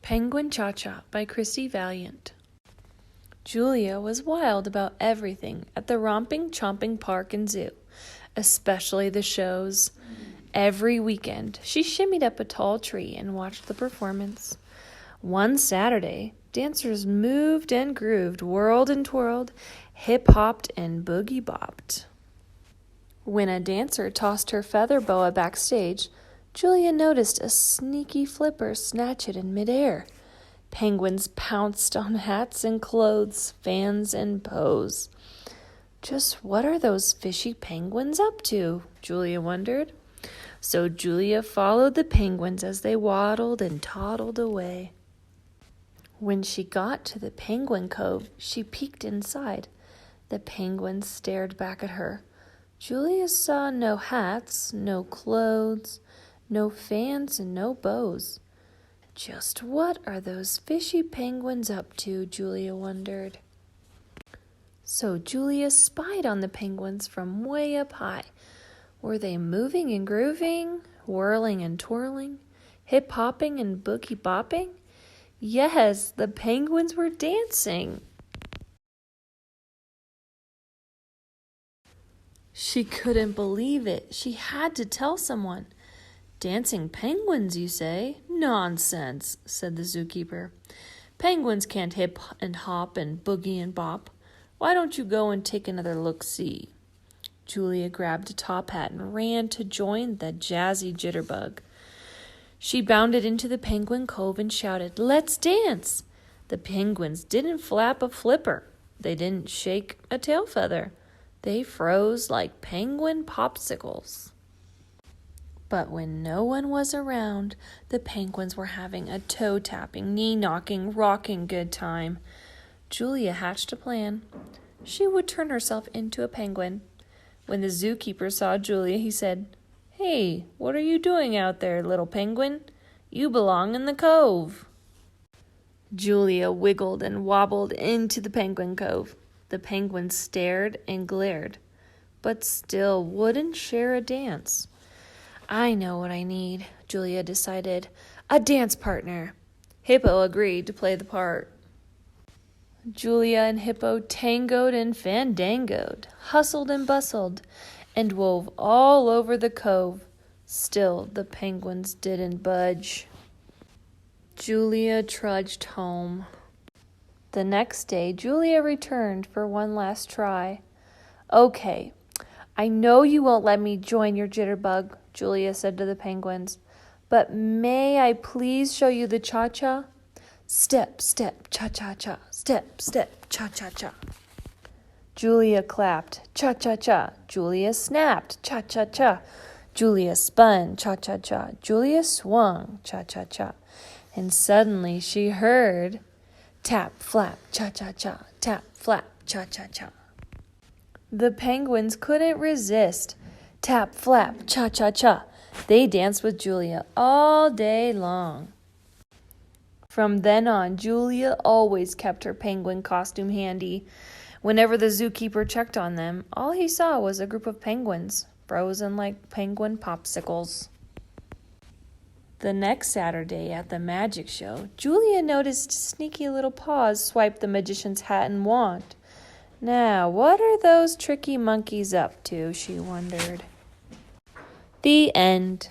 Penguin Cha-Cha by Christy Valiant. Julia was wild about everything at the romping, chomping park and zoo, especially the shows. Every weekend, she shimmied up a tall tree and watched the performance. One Saturday, dancers moved and grooved, whirled and twirled, hip-hopped and boogie-bopped. When a dancer tossed her feather boa backstage, Julia noticed a sneaky flipper snatch it in midair. Penguins pounced on hats and clothes, fans and pose. Just what are those fishy penguins up to? Julia wondered. So Julia followed the penguins as they waddled and toddled away. When she got to the penguin cove, she peeked inside. The penguins stared back at her. Julia saw no hats, no clothes, no fans, and no bows. Just what are those fishy penguins up to? Julia wondered. So Julia spied on the penguins from way up high. Were they moving and grooving, whirling and twirling, hip-hopping and boogie-bopping? Yes, the penguins were dancing. She couldn't believe it. She had to tell someone. Dancing penguins, you say? Nonsense, said the zookeeper. Penguins can't hip and hop and boogie and bop. Why don't you go and take another look-see? Julia grabbed a top hat and ran to join the jazzy jitterbug. She bounded into the penguin cove and shouted, "Let's dance!" The penguins didn't flap a flipper. They didn't shake a tail feather. They froze like penguin popsicles. But when no one was around, the penguins were having a toe-tapping, knee-knocking, rocking good time. Julia hatched a plan. She would turn herself into a penguin. When the zookeeper saw Julia, he said, "Hey, what are you doing out there, little penguin? You belong in the cove." Julia wiggled and wobbled into the penguin cove. The penguins stared and glared, but still wouldn't share a dance. I know what I need, Julia decided. A dance partner. Hippo agreed to play the part. Julia and Hippo tangoed and fandangoed, hustled and bustled, and wove all over the cove. Still, the penguins didn't budge. Julia trudged home. The next day, Julia returned for one last try. Okay, I know you won't let me join your jitterbug, Julia said to the penguins, but may I please show you the cha-cha? Step, step, cha-cha-cha, step, step, cha-cha-cha. Julia clapped, cha-cha-cha. Julia snapped, cha-cha-cha. Julia spun, cha-cha-cha. Julia swung, cha-cha-cha. And suddenly she heard tap, flap, cha-cha-cha, tap, flap, cha-cha-cha. The penguins couldn't resist. Tap, flap, cha-cha-cha. They danced with Julia all day long. From then on, Julia always kept her penguin costume handy. Whenever the zookeeper checked on them, all he saw was a group of penguins, frozen like penguin popsicles. The next Saturday at the magic show, Julia noticed sneaky little paws swipe the magician's hat and wand. Now, what are those tricky monkeys up to, she wondered. The end.